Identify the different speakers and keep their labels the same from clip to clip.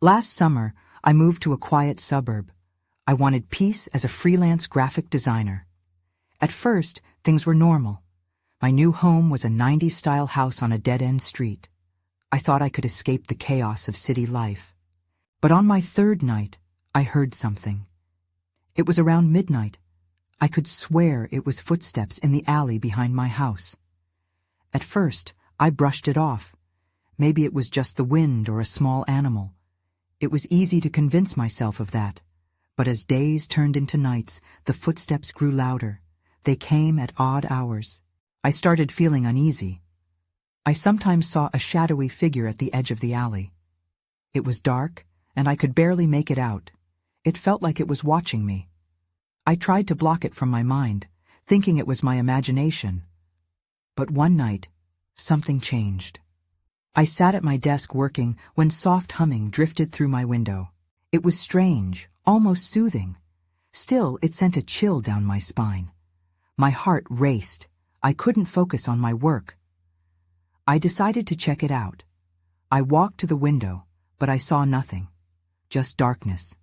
Speaker 1: Last summer, I moved to a quiet suburb. I wanted peace as a freelance graphic designer. At first, things were normal. My new home was a 90s-style house on a dead-end street. I thought I could escape the chaos of city life. But on my third night, I heard something. It was around midnight. I could swear it was footsteps in the alley behind my house. At first, I brushed it off. Maybe it was just the wind or a small animal. It was easy to convince myself of that. But as days turned into nights, the footsteps grew louder. They came at odd hours. I started feeling uneasy. I sometimes saw a shadowy figure at the edge of the alley. It was dark, and I could barely make it out. It felt like it was watching me. I tried to block it from my mind, thinking it was my imagination. But one night, something changed. I sat at my desk working when soft humming drifted through my window. It was strange, almost soothing. Still, it sent a chill down my spine. My heart raced. I couldn't focus on my work. I decided to check it out. I walked to the window, but I saw nothing. Just darkness.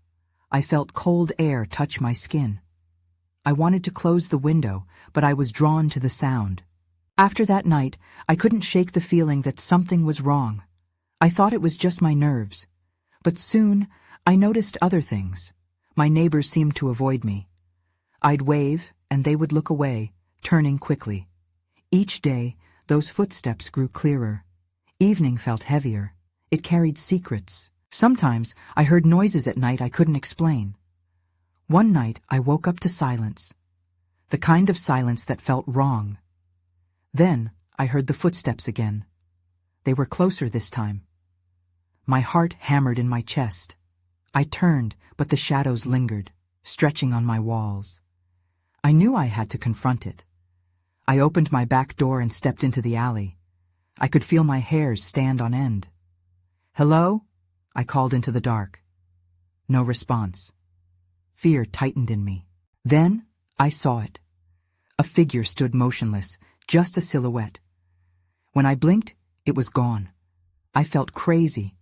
Speaker 1: I felt cold air touch my skin. I wanted to close the window, but I was drawn to the sound. After that night, I couldn't shake the feeling that something was wrong. I thought it was just my nerves. But soon, I noticed other things. My neighbors seemed to avoid me. I'd wave, and they would look away, turning quickly. Each day, those footsteps grew clearer. Evening felt heavier. It carried secrets. Sometimes, I heard noises at night I couldn't explain. One night, I woke up to silence. The kind of silence that felt wrong. Then, I heard the footsteps again. They were closer this time. My heart hammered in my chest. I turned, but the shadows lingered, stretching on my walls. I knew I had to confront it. I opened my back door and stepped into the alley. I could feel my hairs stand on end. "Hello?" I called into the dark. No response. Fear tightened in me. Then, I saw it. A figure stood motionless, just a silhouette. When I blinked, it was gone. I felt crazy.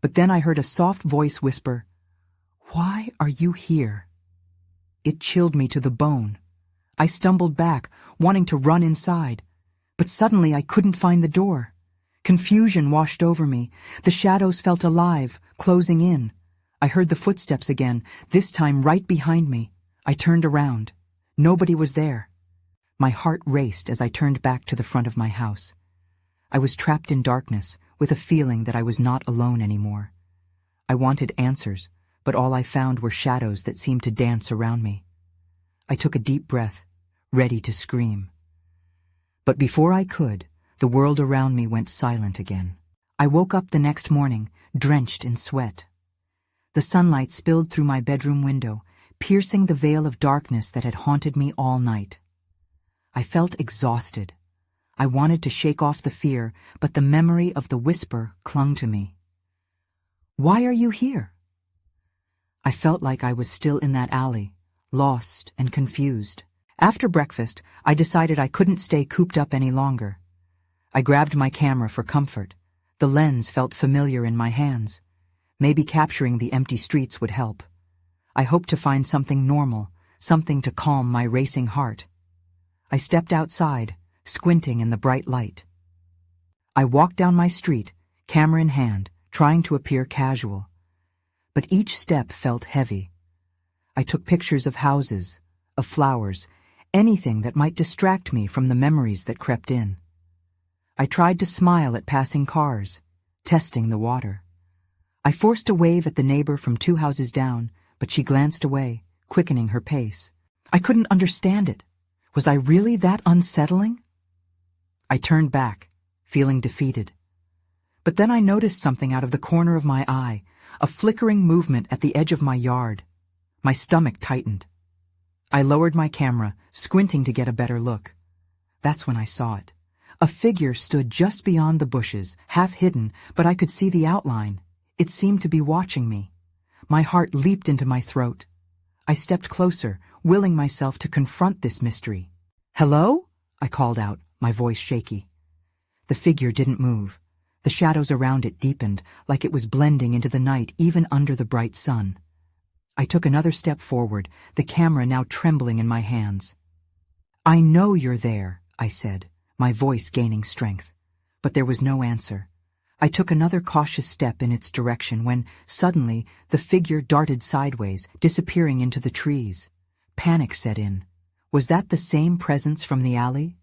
Speaker 1: But then I heard a soft voice whisper, "Why are you here?" It chilled me to the bone. I stumbled back, wanting to run inside. But suddenly I couldn't find the door. Confusion washed over me. The shadows felt alive, closing in. I heard the footsteps again, this time right behind me. I turned around. Nobody was there. My heart raced as I turned back to the front of my house. I was trapped in darkness, with a feeling that I was not alone anymore. I wanted answers, but all I found were shadows that seemed to dance around me. I took a deep breath, ready to scream. But before I could, the world around me went silent again. I woke up the next morning, drenched in sweat. The sunlight spilled through my bedroom window, piercing the veil of darkness that had haunted me all night. I felt exhausted. I wanted to shake off the fear, but the memory of the whisper clung to me. "Why are you here?" I felt like I was still in that alley, lost and confused. After breakfast, I decided I couldn't stay cooped up any longer. I grabbed my camera for comfort. The lens felt familiar in my hands. Maybe capturing the empty streets would help. I hoped to find something normal, something to calm my racing heart. I stepped outside, squinting in the bright light. I walked down my street, camera in hand, trying to appear casual. But each step felt heavy. I took pictures of houses, of flowers, anything that might distract me from the memories that crept in. I tried to smile at passing cars, testing the water. I forced a wave at the neighbor from 2 houses down, but she glanced away, quickening her pace. I couldn't understand it. Was I really that unsettling? I turned back, feeling defeated. But then I noticed something out of the corner of my eye, a flickering movement at the edge of my yard. My stomach tightened. I lowered my camera, squinting to get a better look. That's when I saw it. A figure stood just beyond the bushes, half hidden, but I could see the outline. It seemed to be watching me. My heart leaped into my throat. I stepped closer, willing myself to confront this mystery. "Hello?" I called out, my voice shaky. The figure didn't move. The shadows around it deepened, like it was blending into the night even under the bright sun. I took another step forward, the camera now trembling in my hands. "I know you're there," I said, my voice gaining strength. But there was no answer. I took another cautious step in its direction when, suddenly, the figure darted sideways, disappearing into the trees. Panic set in. Was that the same presence from the alley?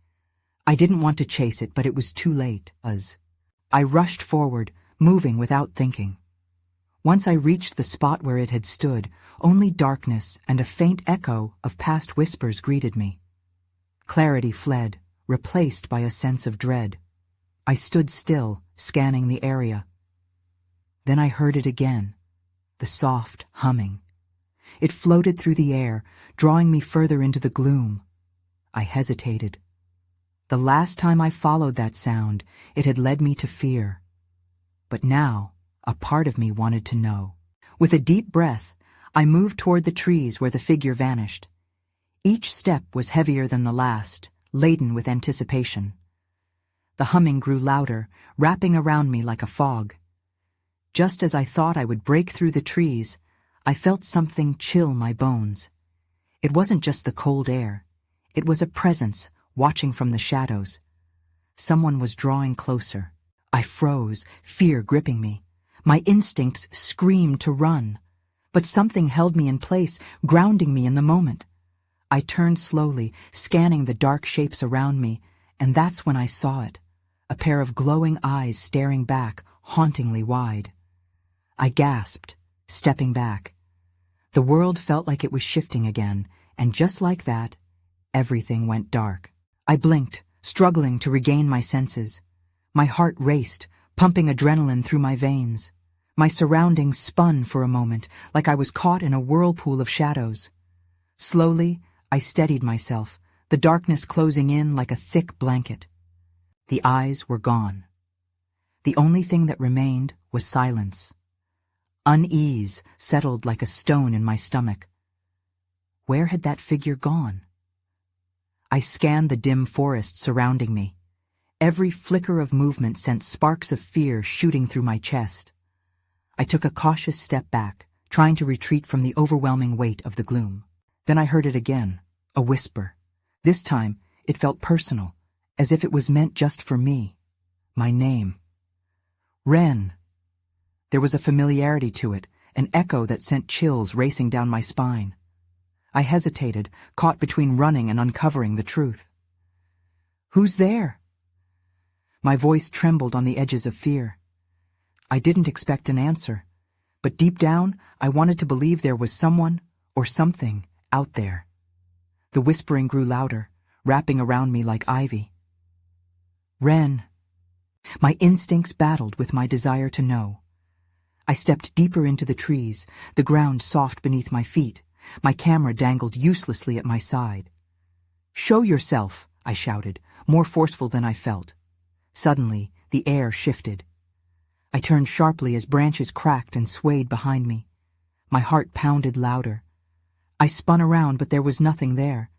Speaker 1: I didn't want to chase it, but it was too late. I rushed forward, moving without thinking. Once I reached the spot where it had stood, only darkness and a faint echo of past whispers greeted me. Clarity fled, replaced by a sense of dread. I stood still, scanning the area. Then I heard it again, the soft humming. It floated through the air, drawing me further into the gloom. I hesitated. The last time I followed that sound, it had led me to fear. But now, a part of me wanted to know. With a deep breath, I moved toward the trees where the figure vanished. Each step was heavier than the last, laden with anticipation. The humming grew louder, wrapping around me like a fog. Just as I thought I would break through the trees, I felt something chill my bones. It wasn't just the cold air. It was a presence watching from the shadows. Someone was drawing closer. I froze, fear gripping me. My instincts screamed to run. But something held me in place, grounding me in the moment. I turned slowly, scanning the dark shapes around me, and that's when I saw it. A pair of glowing eyes staring back, hauntingly wide. I gasped, stepping back. The world felt like it was shifting again, and just like that, everything went dark. I blinked, struggling to regain my senses. My heart raced, pumping adrenaline through my veins. My surroundings spun for a moment, like I was caught in a whirlpool of shadows. Slowly, I steadied myself, the darkness closing in like a thick blanket. The eyes were gone. The only thing that remained was silence. Unease settled like a stone in my stomach. Where had that figure gone? I scanned the dim forest surrounding me. Every flicker of movement sent sparks of fear shooting through my chest. I took a cautious step back, trying to retreat from the overwhelming weight of the gloom. Then I heard it again, a whisper. This time, it felt personal, as if it was meant just for me. My name. Wren. There was a familiarity to it, an echo that sent chills racing down my spine. I hesitated, caught between running and uncovering the truth. "Who's there?" My voice trembled on the edges of fear. I didn't expect an answer, but deep down, I wanted to believe there was someone or something out there. The whispering grew louder, wrapping around me like ivy. "Wren." My instincts battled with my desire to know. I stepped deeper into the trees, the ground soft beneath my feet. My camera dangled uselessly at my side. "Show yourself," I shouted, more forceful than I felt. Suddenly, the air shifted. I turned sharply as branches cracked and swayed behind me. My heart pounded louder. I spun around, but there was nothing there.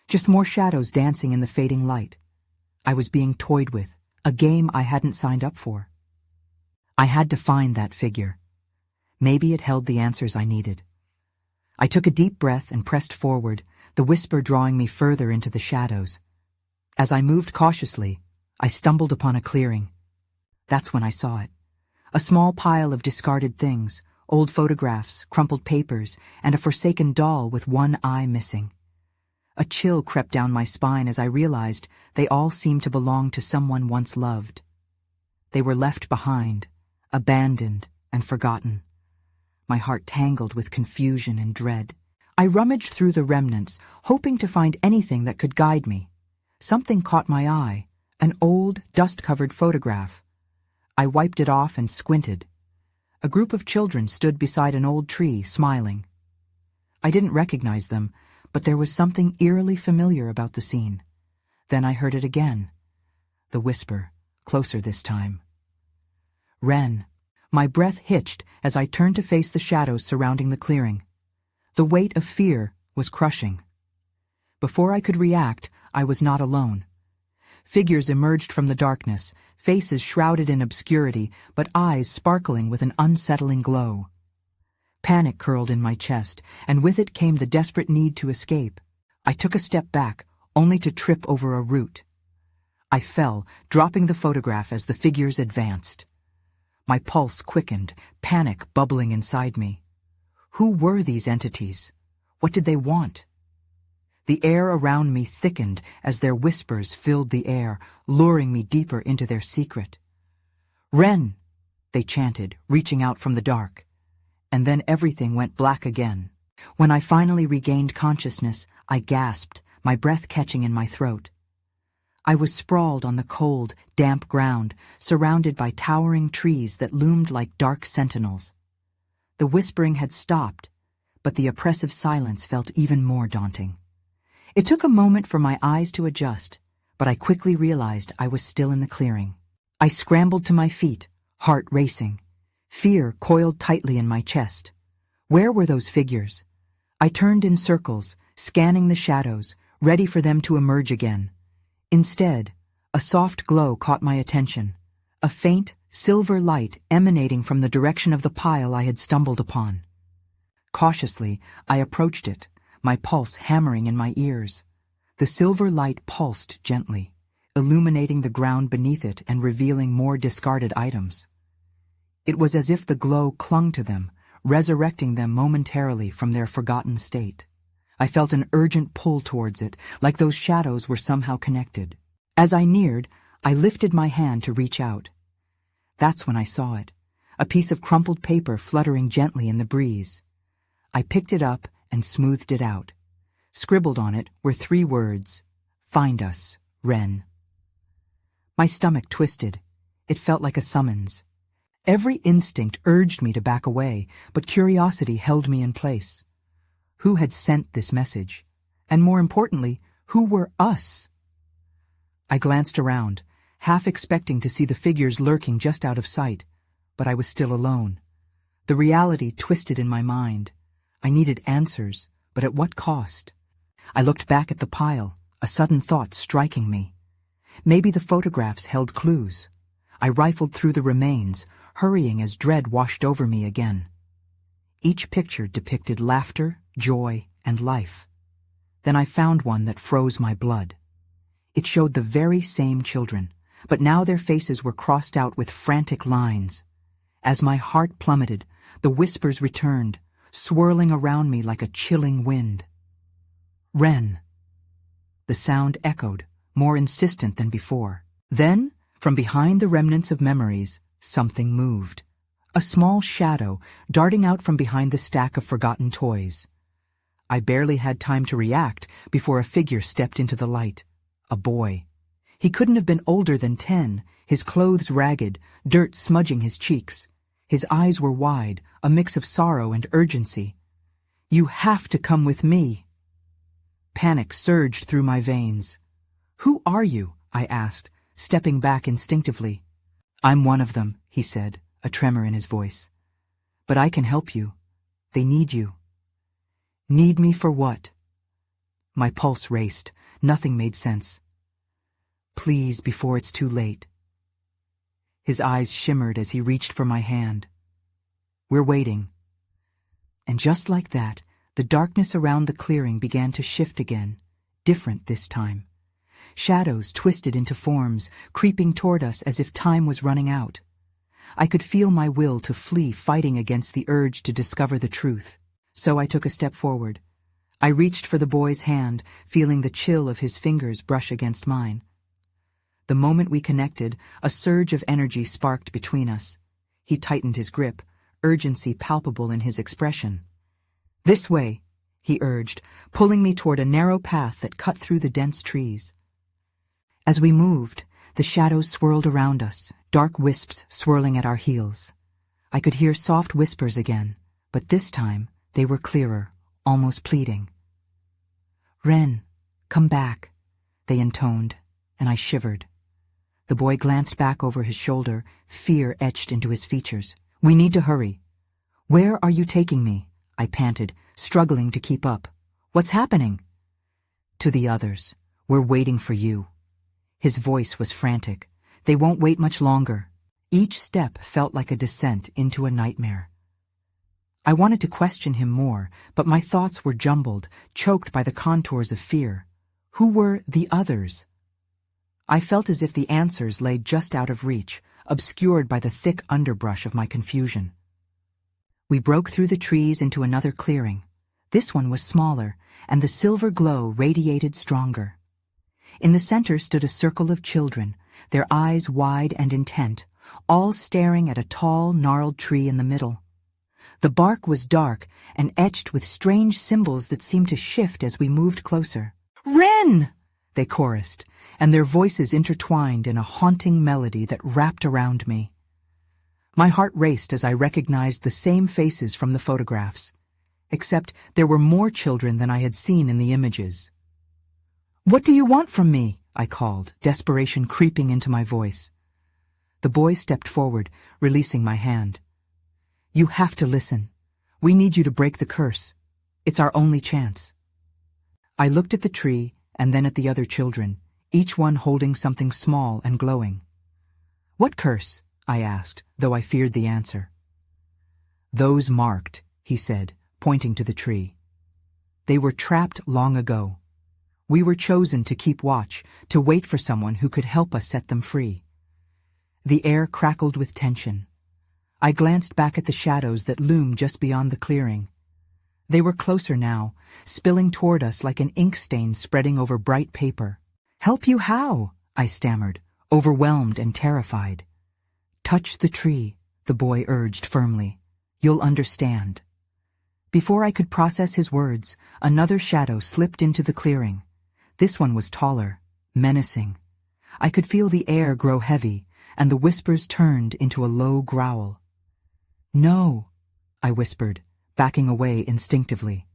Speaker 1: Just more shadows dancing in the fading light. I was being toyed with, a game I hadn't signed up for. I had to find that figure. Maybe it held the answers I needed. I took a deep breath and pressed forward, the whisper drawing me further into the shadows. As I moved cautiously, I stumbled upon a clearing. That's when I saw it. A small pile of discarded things, old photographs, crumpled papers, and a forsaken doll with one eye missing. A chill crept down my spine as I realized they all seemed to belong to someone once loved. They were left behind, abandoned and forgotten. My heart tangled with confusion and dread. I rummaged through the remnants, hoping to find anything that could guide me. Something caught my eye, an old, dust-covered photograph. I wiped it off and squinted. A group of children stood beside an old tree, smiling. I didn't recognize them, but there was something eerily familiar about the scene. Then I heard it again. The whisper, closer this time. "Wren." My breath hitched as I turned to face the shadows surrounding the clearing. The weight of fear was crushing. Before I could react, I was not alone. Figures emerged from the darkness, faces shrouded in obscurity, but eyes sparkling with an unsettling glow. Panic curled in my chest, and with it came the desperate need to escape. I took a step back, only to trip over a root. I fell, dropping the photograph as the figures advanced. My pulse quickened, panic bubbling inside me. Who were these entities? What did they want? The air around me thickened as their whispers filled the air, luring me deeper into their secret. "Wren!" they chanted, reaching out from the dark. And then everything went black again. When I finally regained consciousness, I gasped, my breath catching in my throat. I was sprawled on the cold, damp ground, surrounded by towering trees that loomed like dark sentinels. The whispering had stopped, but the oppressive silence felt even more daunting. It took a moment for my eyes to adjust, but I quickly realized I was still in the clearing. I scrambled to my feet, heart racing. Fear coiled tightly in my chest. Where were those figures? I turned in circles, scanning the shadows, ready for them to emerge again. Instead, a soft glow caught my attention, a faint, silver light emanating from the direction of the pile I had stumbled upon. Cautiously, I approached it, my pulse hammering in my ears. The silver light pulsed gently, illuminating the ground beneath it and revealing more discarded items. It was as if the glow clung to them, resurrecting them momentarily from their forgotten state. I felt an urgent pull towards it, like those shadows were somehow connected. As I neared, I lifted my hand to reach out. That's when I saw it, a piece of crumpled paper fluttering gently in the breeze. I picked it up and smoothed it out. Scribbled on it were 3 words: "Find us, Wren." My stomach twisted. It felt like a summons. Every instinct urged me to back away, but curiosity held me in place. Who had sent this message? And more importantly, who were us? I glanced around, half expecting to see the figures lurking just out of sight, but I was still alone. The reality twisted in my mind. I needed answers, but at what cost? I looked back at the pile, a sudden thought striking me. Maybe the photographs held clues. I rifled through the remains, hurrying as dread washed over me again. Each picture depicted laughter, joy, and life. Then I found one that froze my blood. It showed the very same children, but now their faces were crossed out with frantic lines. As my heart plummeted, the whispers returned, swirling around me like a chilling wind. "Wren." The sound echoed, more insistent than before. Then, from behind the remnants of memories, something moved. A small shadow darting out from behind the stack of forgotten toys. I barely had time to react before a figure stepped into the light. A boy. He couldn't have been older than 10, his clothes ragged, dirt smudging his cheeks. His eyes were wide, a mix of sorrow and urgency. "You have to come with me." Panic surged through my veins. "Who are you?" I asked, stepping back instinctively. "I'm one of them," he said, a tremor in his voice. "But I can help you. They need you." "Need me for what?" My pulse raced. Nothing made sense. "Please, before it's too late." His eyes shimmered as he reached for my hand. "We're waiting." And just like that, the darkness around the clearing began to shift again, different this time. Shadows twisted into forms, creeping toward us as if time was running out. I could feel my will to flee fighting against the urge to discover the truth. So I took a step forward. I reached for the boy's hand, feeling the chill of his fingers brush against mine. The moment we connected, a surge of energy sparked between us. He tightened his grip, urgency palpable in his expression. "This way," he urged, pulling me toward a narrow path that cut through the dense trees. As we moved, the shadows swirled around us, dark wisps swirling at our heels. I could hear soft whispers again, but this time they were clearer, almost pleading. "Wren, come back," they intoned, and I shivered. The boy glanced back over his shoulder, fear etched into his features. "We need to hurry." "Where are you taking me?" I panted, struggling to keep up. "What's happening?" "To the others. We're waiting for you." His voice was frantic. They won't wait much longer. Each step felt like a descent into a nightmare. I wanted to question him more, but my thoughts were jumbled, choked by the contours of fear. Who were the others? I felt as if the answers lay just out of reach, obscured by the thick underbrush of my confusion. We broke through the trees into another clearing. This one was smaller, and the silver glow radiated stronger. In the center stood a circle of children, their eyes wide and intent, all staring at a tall, gnarled tree in the middle. The bark was dark and etched with strange symbols that seemed to shift as we moved closer. "Wren!" they chorused, and their voices intertwined in a haunting melody that wrapped around me. My heart raced as I recognized the same faces from the photographs, except there were more children than I had seen in the images. "What do you want from me?" I called, desperation creeping into my voice. The boy stepped forward, releasing my hand. "You have to listen. We need you to break the curse. It's our only chance." I looked at the tree and then at the other children, each one holding something small and glowing. "What curse?" I asked, though I feared the answer. "Those marked," he said, pointing to the tree. "They were trapped long ago. We were chosen to keep watch, to wait for someone who could help us set them free." The air crackled with tension. I glanced back at the shadows that loomed just beyond the clearing. They were closer now, spilling toward us like an ink stain spreading over bright paper. "Help you how?" I stammered, overwhelmed and terrified. "Touch the tree," the boy urged firmly. "You'll understand." Before I could process his words, another shadow slipped into the clearing. This one was taller, menacing. I could feel the air grow heavy, and the whispers turned into a low growl. "No," I whispered, backing away instinctively.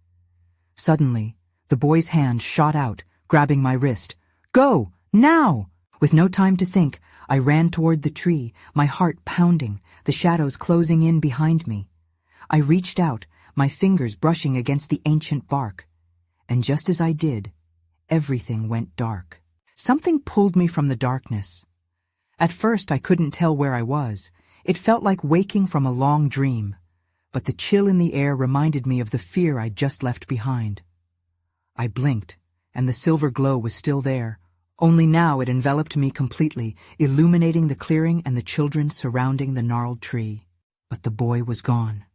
Speaker 1: Suddenly, the boy's hand shot out, grabbing my wrist. "Go! Now!" With no time to think, I ran toward the tree, my heart pounding, the shadows closing in behind me. I reached out, my fingers brushing against the ancient bark. And just as I did, everything went dark. Something pulled me from the darkness. At first, I couldn't tell where I was. It felt like waking from a long dream. But the chill in the air reminded me of the fear I'd just left behind. I blinked, and the silver glow was still there. Only now it enveloped me completely, illuminating the clearing and the children surrounding the gnarled tree. But the boy was gone.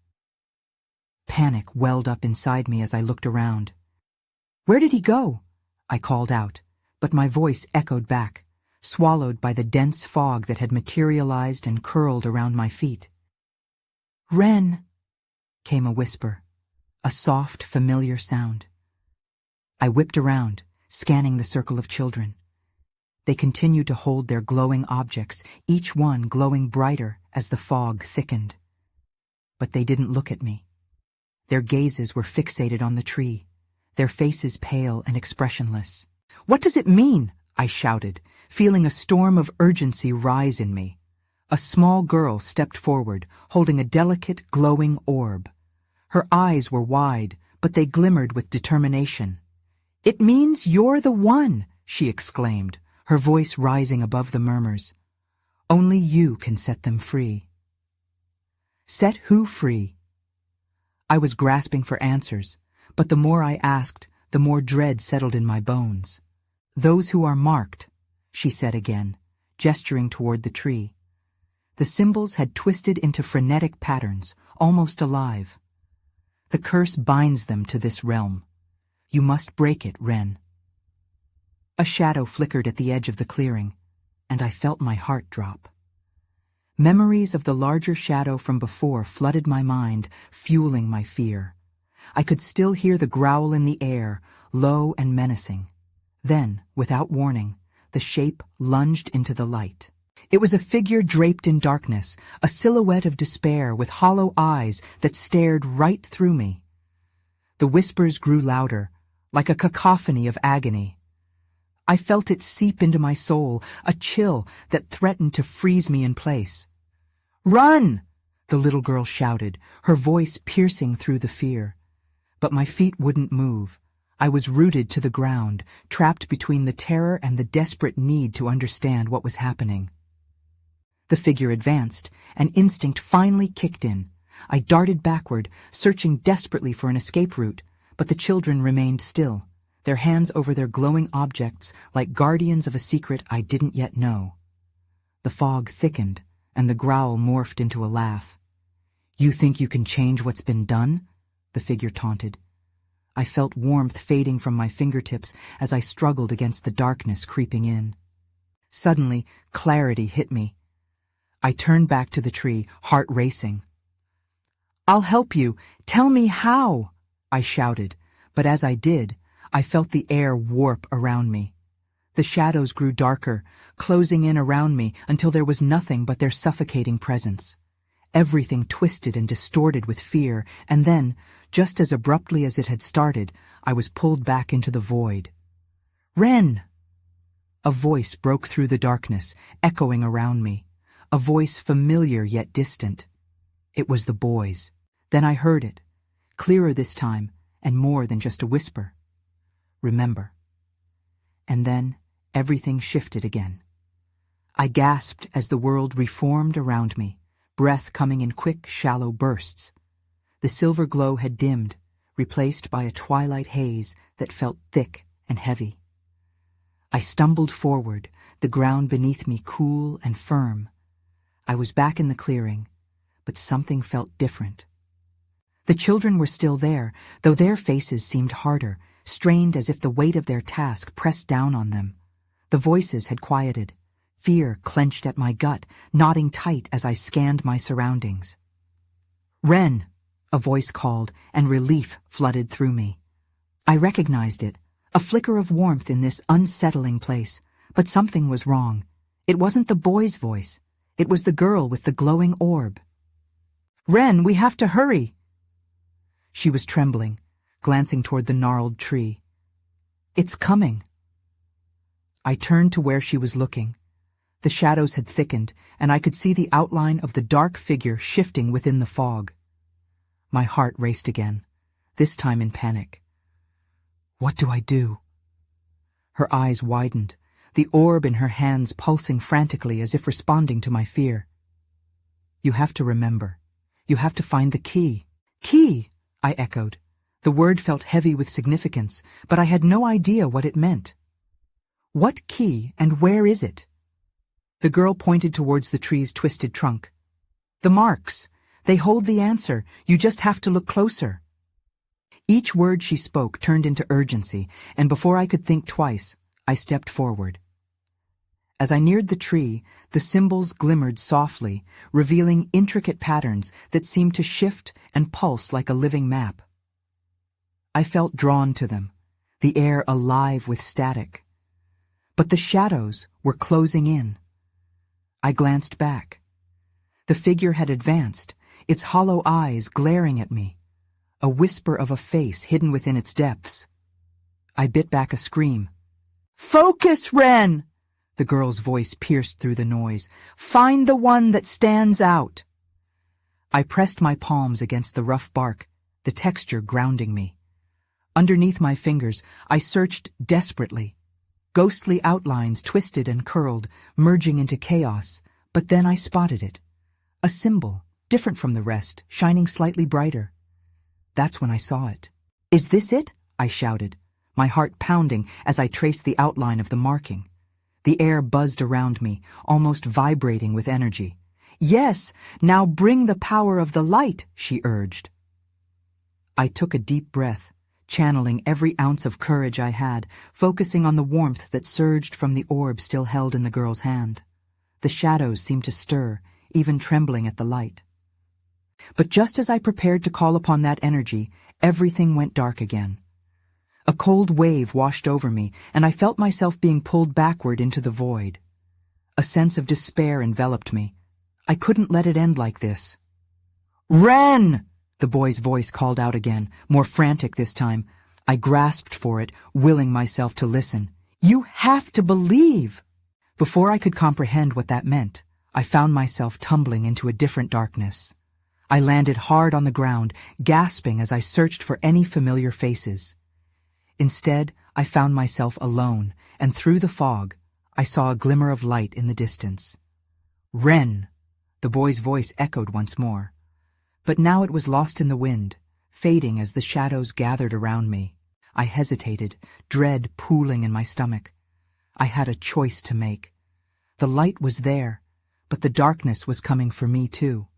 Speaker 1: Panic welled up inside me as I looked around. "Where did he go?" I called out, but my voice echoed back, swallowed by the dense fog that had materialized and curled around my feet. "Wren," came a whisper, a soft, familiar sound. I whipped around, scanning the circle of children. They continued to hold their glowing objects, each one glowing brighter as the fog thickened. But they didn't look at me. Their gazes were fixated on the tree, their faces pale and expressionless. "What does it mean?" I shouted, feeling a storm of urgency rise in me. A small girl stepped forward, holding a delicate, glowing orb. Her eyes were wide, but they glimmered with determination. "It means you're the one," she exclaimed, her voice rising above the murmurs. "Only you can set them free." "Set who free?" I was grasping for answers, but the more I asked, the more dread settled in my bones. "Those who are marked," she said again, gesturing toward the tree. The symbols had twisted into frenetic patterns, almost alive. "The curse binds them to this realm. You must break it, Wren." A shadow flickered at the edge of the clearing, and I felt my heart drop. Memories of the larger shadow from before flooded my mind, fueling my fear. I could still hear the growl in the air, low and menacing. Then, without warning, the shape lunged into the light. It was a figure draped in darkness, a silhouette of despair with hollow eyes that stared right through me. The whispers grew louder, like a cacophony of agony. I felt it seep into my soul, a chill that threatened to freeze me in place. "Run!" the little girl shouted, her voice piercing through the fear. But my feet wouldn't move. I was rooted to the ground, trapped between the terror and the desperate need to understand what was happening. The figure advanced, and instinct finally kicked in. I darted backward, searching desperately for an escape route, but the children remained still, their hands over their glowing objects like guardians of a secret I didn't yet know. The fog thickened, and the growl morphed into a laugh. "You think you can change what's been done?" the figure taunted. I felt warmth fading from my fingertips as I struggled against the darkness creeping in. Suddenly, clarity hit me. I turned back to the tree, heart racing. "I'll help you. Tell me how," I shouted, but as I did, I felt the air warp around me. The shadows grew darker, closing in around me until there was nothing but their suffocating presence. Everything twisted and distorted with fear, and then, just as abruptly as it had started, I was pulled back into the void. "Wren!" A voice broke through the darkness, echoing around me. A voice familiar yet distant. It was the boy's. Then I heard it, clearer this time, and more than just a whisper. "Remember." And then everything shifted again. I gasped as the world reformed around me, breath coming in quick, shallow bursts. The silver glow had dimmed, replaced by a twilight haze that felt thick and heavy. I stumbled forward, the ground beneath me cool and firm. I was back in the clearing, but something felt different. The children were still there, though their faces seemed harder, strained as if the weight of their task pressed down on them. The voices had quieted. Fear clenched at my gut, knotting tight as I scanned my surroundings. "Wren!" a voice called, and relief flooded through me. I recognized it, a flicker of warmth in this unsettling place, but something was wrong. It wasn't the boy's voice. It was the girl with the glowing orb. "Wren, we have to hurry!" She was trembling, glancing toward the gnarled tree. "It's coming." I turned to where she was looking. The shadows had thickened, and I could see the outline of the dark figure shifting within the fog. My heart raced again, this time in panic. "What do I do?" Her eyes widened, the orb in her hands pulsing frantically as if responding to my fear. "You have to remember. You have to find the key." "Key?" I echoed. The word felt heavy with significance, but I had no idea what it meant. "What key, and where is it?" The girl pointed towards the tree's twisted trunk. "The marks. They hold the answer. You just have to look closer." Each word she spoke turned into urgency, and before I could think twice, I stepped forward. As I neared the tree, the symbols glimmered softly, revealing intricate patterns that seemed to shift and pulse like a living map. I felt drawn to them, the air alive with static. But the shadows were closing in. I glanced back. The figure had advanced, its hollow eyes glaring at me, a whisper of a face hidden within its depths. I bit back a scream. "Focus, Wren!" The girl's voice pierced through the noise. "Find the one that stands out." I pressed my palms against the rough bark, the texture grounding me. Underneath my fingers, I searched desperately. Ghostly outlines twisted and curled, merging into chaos, but then I spotted it. A symbol, different from the rest, shining slightly brighter. That's when I saw it. "Is this it?" I shouted, my heart pounding as I traced the outline of the marking. The air buzzed around me, almost vibrating with energy. "Yes, now bring the power of the light," she urged. I took a deep breath, channeling every ounce of courage I had, focusing on the warmth that surged from the orb still held in the girl's hand. The shadows seemed to stir, even trembling at the light. But just as I prepared to call upon that energy, everything went dark again. A cold wave washed over me, and I felt myself being pulled backward into the void. A sense of despair enveloped me. I couldn't let it end like this. "Wren!" The boy's voice called out again, more frantic this time. I grasped for it, willing myself to listen. "You have to believe!" Before I could comprehend what that meant, I found myself tumbling into a different darkness. I landed hard on the ground, gasping as I searched for any familiar faces. Instead, I found myself alone, and through the fog, I saw a glimmer of light in the distance. Wren! The boy's voice echoed once more. But now it was lost in the wind, fading as the shadows gathered around me. I hesitated, dread pooling in my stomach. I had a choice to make. The light was there, but the darkness was coming for me too.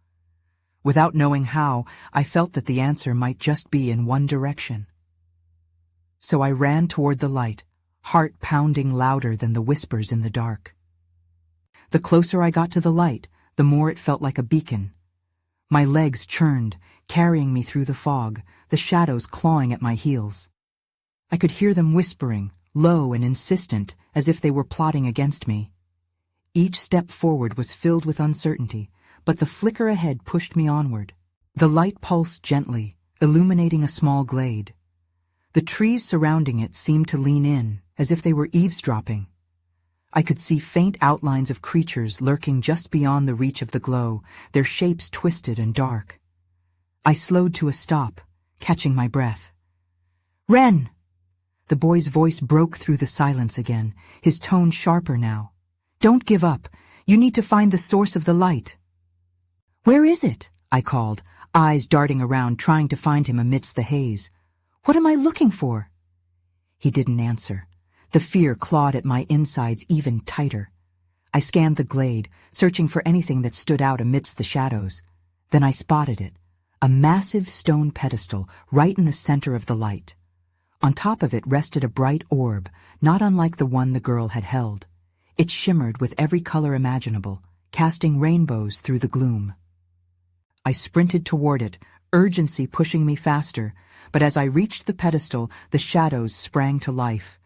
Speaker 1: Without knowing how, I felt that the answer might just be in one direction. So I ran toward the light, heart pounding louder than the whispers in the dark. The closer I got to the light, the more it felt like a beacon. My legs churned, carrying me through the fog, the shadows clawing at my heels. I could hear them whispering, low and insistent, as if they were plotting against me. Each step forward was filled with uncertainty, but the flicker ahead pushed me onward. The light pulsed gently, illuminating a small glade. The trees surrounding it seemed to lean in, as if they were eavesdropping. I could see faint outlines of creatures lurking just beyond the reach of the glow, their shapes twisted and dark. I slowed to a stop, catching my breath. "Wren!" The boy's voice broke through the silence again, his tone sharper now. "Don't give up. You need to find the source of the light." "Where is it?" I called, eyes darting around trying to find him amidst the haze. "What am I looking for?" He didn't answer. The fear clawed at my insides even tighter. I scanned the glade, searching for anything that stood out amidst the shadows. Then I spotted it, a massive stone pedestal right in the center of the light. On top of it rested a bright orb, not unlike the one the girl had held. It shimmered with every color imaginable, casting rainbows through the gloom. I sprinted toward it, urgency pushing me faster, but as I reached the pedestal, the shadows sprang to life.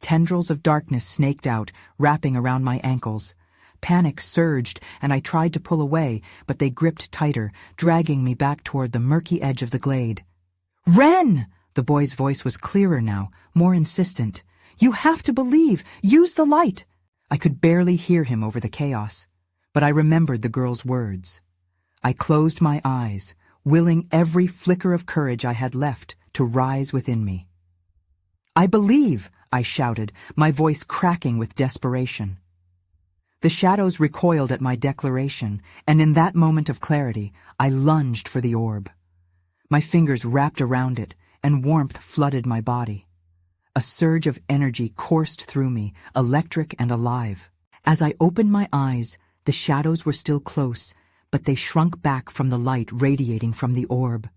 Speaker 1: Tendrils of darkness snaked out, wrapping around my ankles. Panic surged, and I tried to pull away, but they gripped tighter, dragging me back toward the murky edge of the glade. "Wren!" The boy's voice was clearer now, more insistent. "You have to believe! Use the light!" I could barely hear him over the chaos, but I remembered the girl's words. I closed my eyes, willing every flicker of courage I had left to rise within me. "I believe!" I shouted, my voice cracking with desperation. The shadows recoiled at my declaration, and in that moment of clarity, I lunged for the orb. My fingers wrapped around it, and warmth flooded my body. A surge of energy coursed through me, electric and alive. As I opened my eyes, the shadows were still close, but they shrunk back from the light radiating from the orb.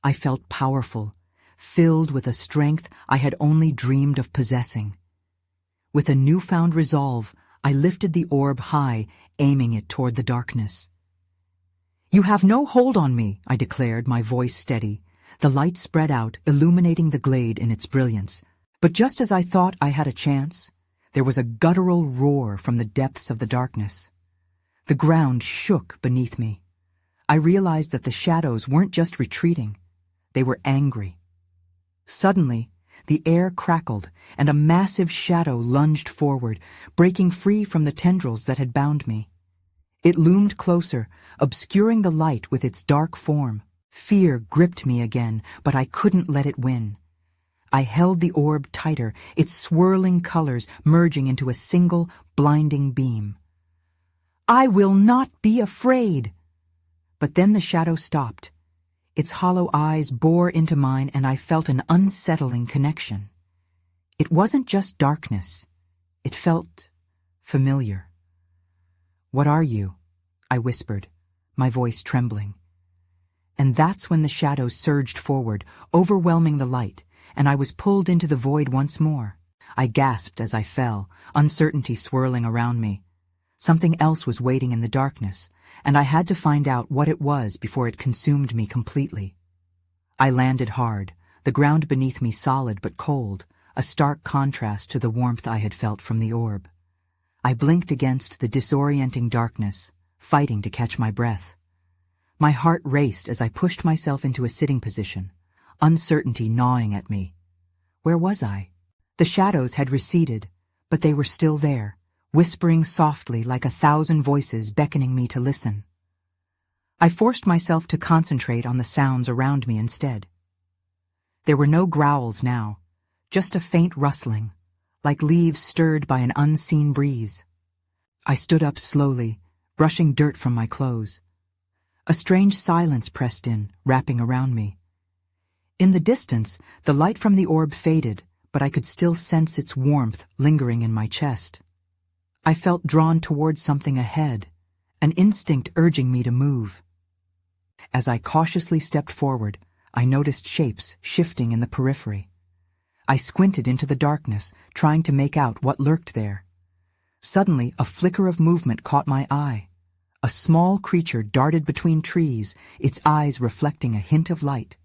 Speaker 1: I felt powerful, filled with a strength I had only dreamed of possessing. With a newfound resolve, I lifted the orb high, aiming it toward the darkness. "You have no hold on me," I declared, my voice steady. The light spread out, illuminating the glade in its brilliance. But just as I thought I had a chance, there was a guttural roar from the depths of the darkness. The ground shook beneath me. I realized that the shadows weren't just retreating, they were angry. Suddenly, the air crackled, and a massive shadow lunged forward, breaking free from the tendrils that had bound me. It loomed closer, obscuring the light with its dark form. Fear gripped me again, but I couldn't let it win. I held the orb tighter, its swirling colors merging into a single, blinding beam. "I will not be afraid!" But then the shadow stopped. Its hollow eyes bore into mine, and I felt an unsettling connection. It wasn't just darkness. It felt familiar. "What are you?" I whispered, my voice trembling. And that's when the shadows surged forward, overwhelming the light, and I was pulled into the void once more. I gasped as I fell, uncertainty swirling around me. Something else was waiting in the darkness, and I had to find out what it was before it consumed me completely. I landed hard, the ground beneath me solid but cold, a stark contrast to the warmth I had felt from the orb. I blinked against the disorienting darkness, fighting to catch my breath. My heart raced as I pushed myself into a sitting position, uncertainty gnawing at me. Where was I? The shadows had receded, but they were still there, whispering softly like 1,000 voices beckoning me to listen. I forced myself to concentrate on the sounds around me instead. There were no growls now, just a faint rustling, like leaves stirred by an unseen breeze. I stood up slowly, brushing dirt from my clothes. A strange silence pressed in, wrapping around me. In the distance, the light from the orb faded, but I could still sense its warmth lingering in my chest. I felt drawn towards something ahead, an instinct urging me to move. As I cautiously stepped forward, I noticed shapes shifting in the periphery. I squinted into the darkness, trying to make out what lurked there. Suddenly, a flicker of movement caught my eye. A small creature darted between trees, its eyes reflecting a hint of light.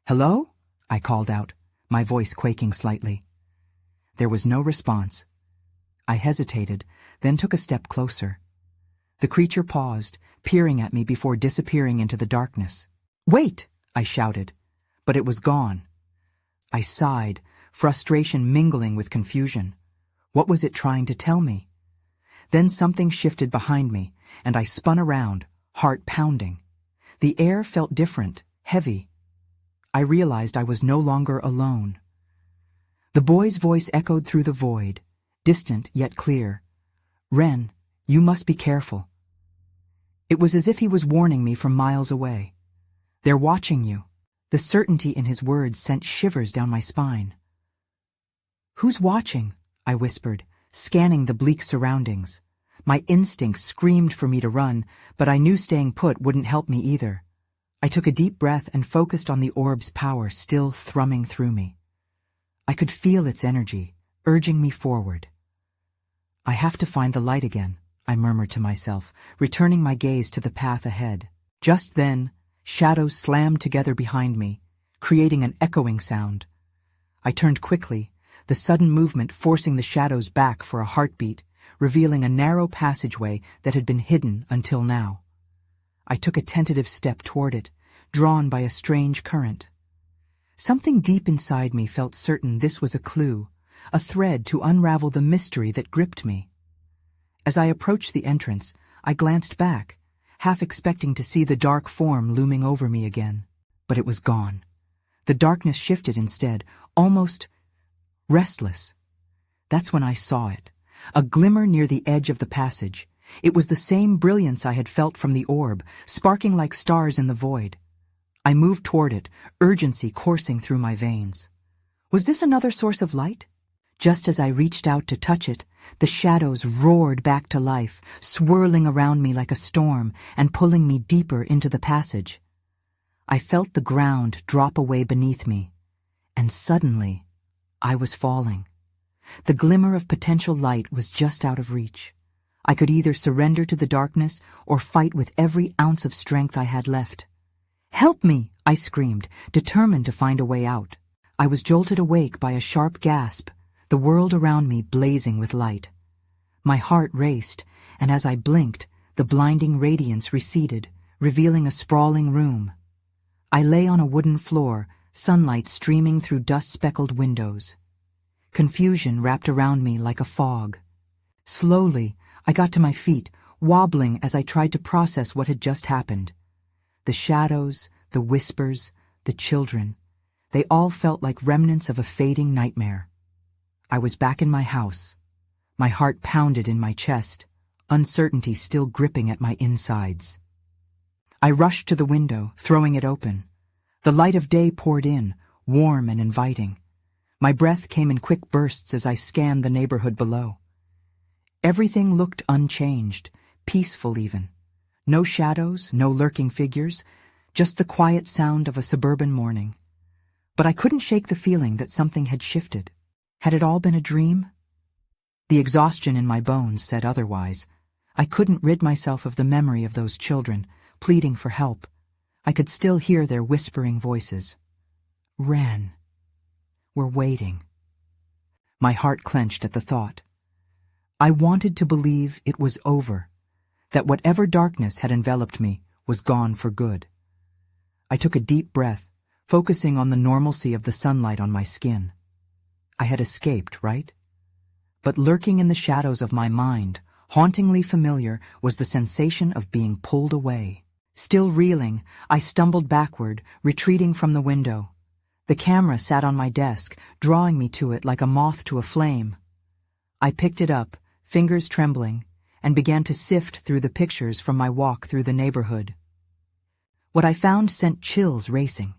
Speaker 1: "Hello?" I called out, my voice quaking slightly. There was no response. I hesitated, then took a step closer. The creature paused, peering at me before disappearing into the darkness. "Wait!" I shouted, but it was gone. I sighed, frustration mingling with confusion. What was it trying to tell me? Then something shifted behind me, and I spun around, heart pounding. The air felt different, heavy. I realized I was no longer alone. The boy's voice echoed through the void, distant yet clear. "Wren, you must be careful." It was as if he was warning me from miles away. "They're watching you." The certainty in his words sent shivers down my spine. "Who's watching?" I whispered, scanning the bleak surroundings. My instincts screamed for me to run, but I knew staying put wouldn't help me either. I took a deep breath and focused on the orb's power still thrumming through me. I could feel its energy, urging me forward. "I have to find the light again," I murmured to myself, returning my gaze to the path ahead. Just then, shadows slammed together behind me, creating an echoing sound. I turned quickly, the sudden movement forcing the shadows back for a heartbeat, revealing a narrow passageway that had been hidden until now. I took a tentative step toward it, drawn by a strange current. Something deep inside me felt certain this was a clue, a thread to unravel the mystery that gripped me. As I approached the entrance, I glanced back, half expecting to see the dark form looming over me again. But it was gone. The darkness shifted instead, almost restless. That's when I saw it, a glimmer near the edge of the passage. It was the same brilliance I had felt from the orb, sparking like stars in the void. I moved toward it, urgency coursing through my veins. Was this another source of light? Just as I reached out to touch it, the shadows roared back to life, swirling around me like a storm and pulling me deeper into the passage. I felt the ground drop away beneath me, and suddenly, I was falling. The glimmer of potential light was just out of reach. I could either surrender to the darkness or fight with every ounce of strength I had left. "Help me!" I screamed, determined to find a way out. I was jolted awake by a sharp gasp, the world around me blazing with light. My heart raced, and as I blinked, the blinding radiance receded, revealing a sprawling room. I lay on a wooden floor, sunlight streaming through dust-speckled windows. Confusion wrapped around me like a fog. Slowly, I got to my feet, wobbling as I tried to process what had just happened. The shadows, the whispers, the children, they all felt like remnants of a fading nightmare. I was back in my house. My heart pounded in my chest, uncertainty still gripping at my insides. I rushed to the window, throwing it open. The light of day poured in, warm and inviting. My breath came in quick bursts as I scanned the neighborhood below. Everything looked unchanged, peaceful even. No shadows, no lurking figures, just the quiet sound of a suburban morning. But I couldn't shake the feeling that something had shifted. Had it all been a dream? The exhaustion in my bones said otherwise. I couldn't rid myself of the memory of those children, pleading for help. I could still hear their whispering voices. "Wren, we're waiting." My heart clenched at the thought. I wanted to believe it was over, that whatever darkness had enveloped me was gone for good. I took a deep breath, focusing on the normalcy of the sunlight on my skin. I had escaped, right? But lurking in the shadows of my mind, hauntingly familiar, was the sensation of being pulled away. Still reeling, I stumbled backward, retreating from the window. The camera sat on my desk, drawing me to it like a moth to a flame. I picked it up, fingers trembling, and began to sift through the pictures from my walk through the neighborhood. What I found sent chills racing.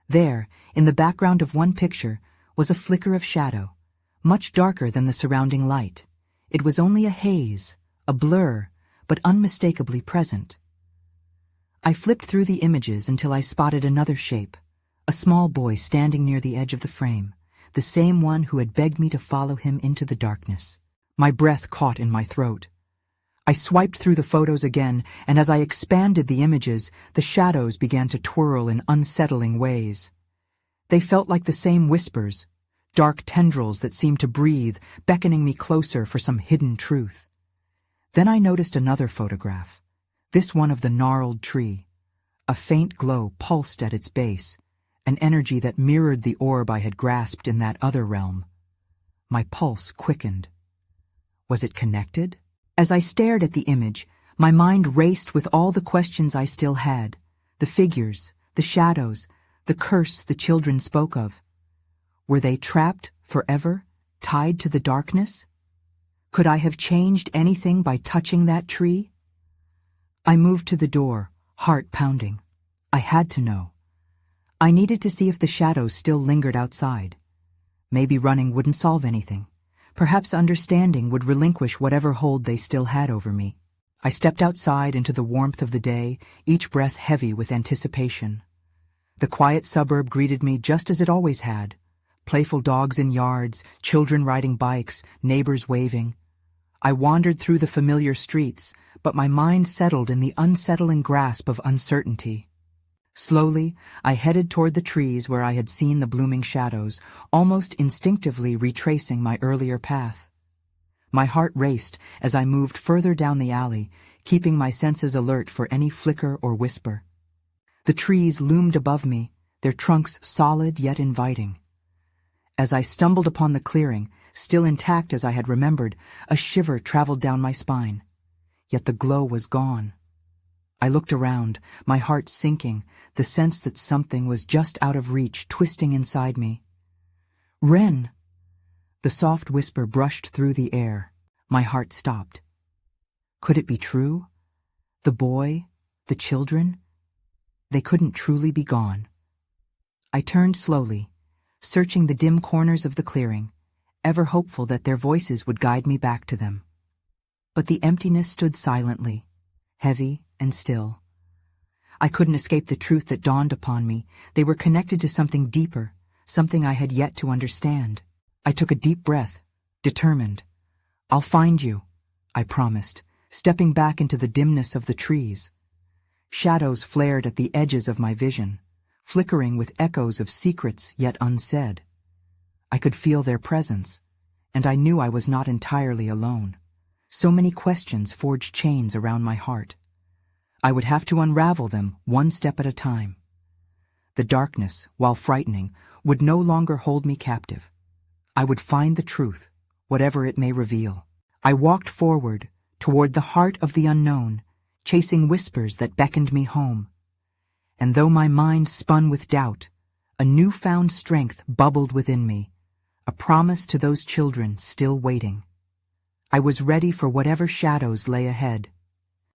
Speaker 1: There, in the background of one picture, was a flicker of shadow, much darker than the surrounding light. It was only a haze, a blur, but unmistakably present. I flipped through the images until I spotted another shape, a small boy standing near the edge of the frame, the same one who had begged me to follow him into the darkness. My breath caught in my throat. I swiped through the photos again, and as I expanded the images, the shadows began to twirl in unsettling ways. They felt like the same whispers, dark tendrils that seemed to breathe, beckoning me closer for some hidden truth. Then I noticed another photograph, this one of the gnarled tree. A faint glow pulsed at its base, an energy that mirrored the orb I had grasped in that other realm. My pulse quickened. Was it connected? As I stared at the image, my mind raced with all the questions I still had. The figures, the shadows, the curse the children spoke of. Were they trapped forever, tied to the darkness? Could I have changed anything by touching that tree? I moved to the door, heart pounding. I had to know. I needed to see if the shadows still lingered outside. Maybe running wouldn't solve anything. Perhaps understanding would relinquish whatever hold they still had over me. I stepped outside into the warmth of the day, each breath heavy with anticipation. The quiet suburb greeted me just as it always had. Playful dogs in yards, children riding bikes, neighbors waving. I wandered through the familiar streets, but my mind settled in the unsettling grasp of uncertainty. Slowly, I headed toward the trees where I had seen the blooming shadows, almost instinctively retracing my earlier path. My heart raced as I moved further down the alley, keeping my senses alert for any flicker or whisper. The trees loomed above me, their trunks solid yet inviting. As I stumbled upon the clearing, still intact as I had remembered, a shiver traveled down my spine. Yet the glow was gone. I looked around, my heart sinking, the sense that something was just out of reach, twisting inside me. "Wren!" The soft whisper brushed through the air. My heart stopped. Could it be true? The boy, the children? They couldn't truly be gone. I turned slowly, searching the dim corners of the clearing, ever hopeful that their voices would guide me back to them. But the emptiness stood silently, heavy and still. I couldn't escape the truth that dawned upon me. They were connected to something deeper, something I had yet to understand. I took a deep breath, determined. "I'll find you," I promised, stepping back into the dimness of the trees. Shadows flared at the edges of my vision, flickering with echoes of secrets yet unsaid. I could feel their presence, and I knew I was not entirely alone. So many questions forged chains around my heart. I would have to unravel them one step at a time. The darkness, while frightening, would no longer hold me captive. I would find the truth, whatever it may reveal. I walked forward, toward the heart of the unknown, chasing whispers that beckoned me home. And though my mind spun with doubt, a newfound strength bubbled within me, a promise to those children still waiting. I was ready for whatever shadows lay ahead.